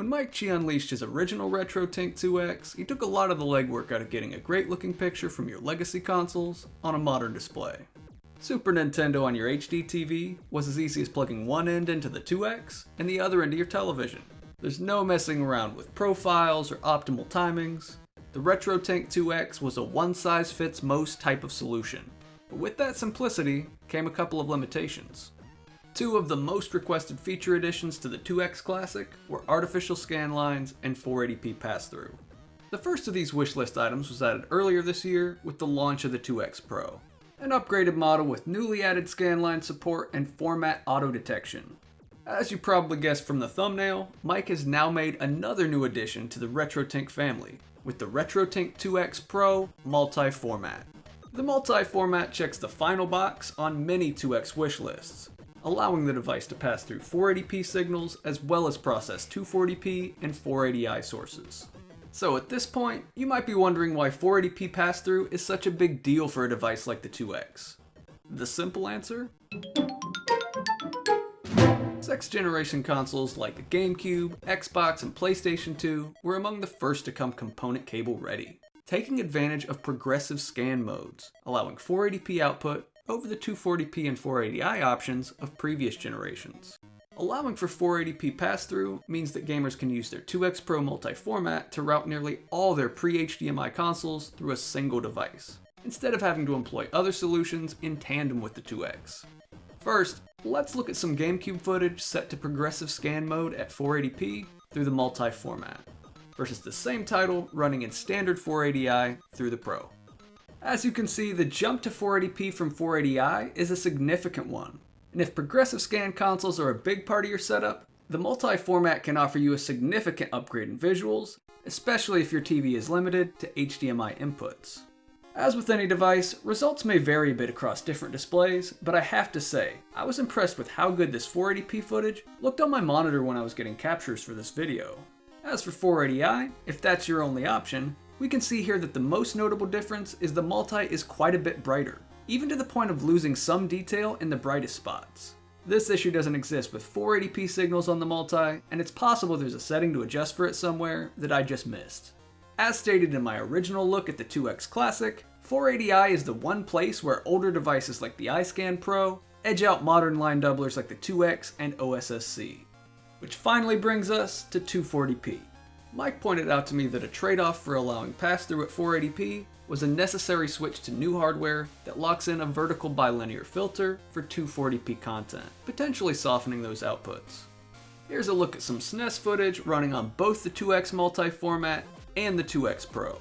When Mike Chi unleashed his original RetroTINK 2X, he took a lot of the legwork out of getting a great looking picture from your legacy consoles on a modern display. Super Nintendo on your HD TV was as easy as plugging one end into the 2X and the other into your television. There's no messing around with profiles or optimal timings. The RetroTINK 2X was a one-size-fits-most type of solution. But with that simplicity came a couple of limitations. Two of the most requested feature additions to the 2X Classic were artificial scan lines and 480p pass-through. The first of these wishlist items was added earlier this year with the launch of the 2X Pro, an upgraded model with newly added scan line support and format auto detection. As you probably guessed from the thumbnail, Mike has now made another new addition to the RetroTINK family with the RetroTINK 2X Pro Multiformat. The Multiformat checks the final box on many 2X wishlists, allowing the device to pass through 480p signals as well as process 240p and 480i sources. So at this point, you might be wondering why 480p pass-through is such a big deal for a device like the 2X. The simple answer? 6th generation consoles like the GameCube, Xbox, and PlayStation 2 were among the first to come component cable ready, taking advantage of progressive scan modes, allowing 480p output over the 240p and 480i options of previous generations. Allowing for 480p pass-through means that gamers can use their 2X Pro Multiformat to route nearly all their pre-HDMI consoles through a single device, instead of having to employ other solutions in tandem with the 2X. First, let's look at some GameCube footage set to progressive scan mode at 480p through the Multiformat, versus the same title running in standard 480i through the Pro. As you can see, the jump to 480p from 480i is a significant one, and if progressive scan consoles are a big part of your setup, the Multiformat can offer you a significant upgrade in visuals, especially if your TV is limited to HDMI inputs. As with any device, results may vary a bit across different displays, but I have to say, I was impressed with how good this 480p footage looked on my monitor when I was getting captures for this video. As for 480i, if that's your only option, we can see here that the most notable difference is the multi is quite a bit brighter, even to the point of losing some detail in the brightest spots. This issue doesn't exist with 480p signals on the multi, and it's possible there's a setting to adjust for it somewhere that I just missed. As stated in my original look at the 2X Classic, 480i is the one place where older devices like the iScan Pro edge out modern line doublers like the 2X and OSSC. Which finally brings us to 240p. Mike pointed out to me that a trade-off for allowing pass-through at 480p was a necessary switch to new hardware that locks in a vertical bilinear filter for 240p content, potentially softening those outputs. Here's a look at some SNES footage running on both the 2X Multiformat and the 2X Pro.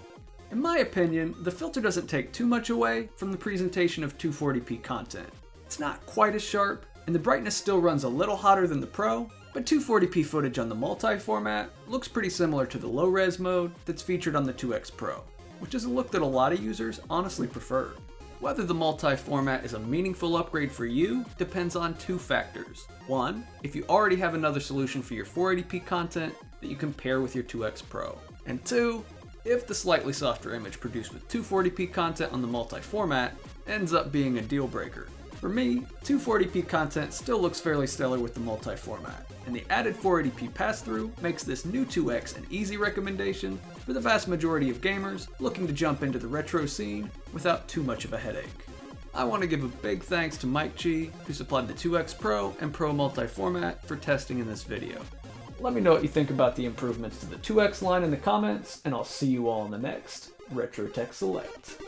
In my opinion, the filter doesn't take too much away from the presentation of 240p content. It's not quite as sharp, and the brightness still runs a little hotter than the Pro, but 240p footage on the Multiformat looks pretty similar to the low-res mode that's featured on the 2X Pro, which is a look that a lot of users honestly prefer. Whether the Multiformat is a meaningful upgrade for you depends on two factors. One, if you already have another solution for your 480p content that you can pair with your 2X Pro. And two, if the slightly softer image produced with 240p content on the Multiformat ends up being a deal breaker. For me, 240p content still looks fairly stellar with the Multiformat, and the added 480p pass-through makes this new 2X an easy recommendation for the vast majority of gamers looking to jump into the retro scene without too much of a headache. I want to give a big thanks to Mike Chi, who supplied the 2X Pro and Pro Multiformat for testing in this video. Let me know what you think about the improvements to the 2X line in the comments, and I'll see you all in the next RetroTech Select.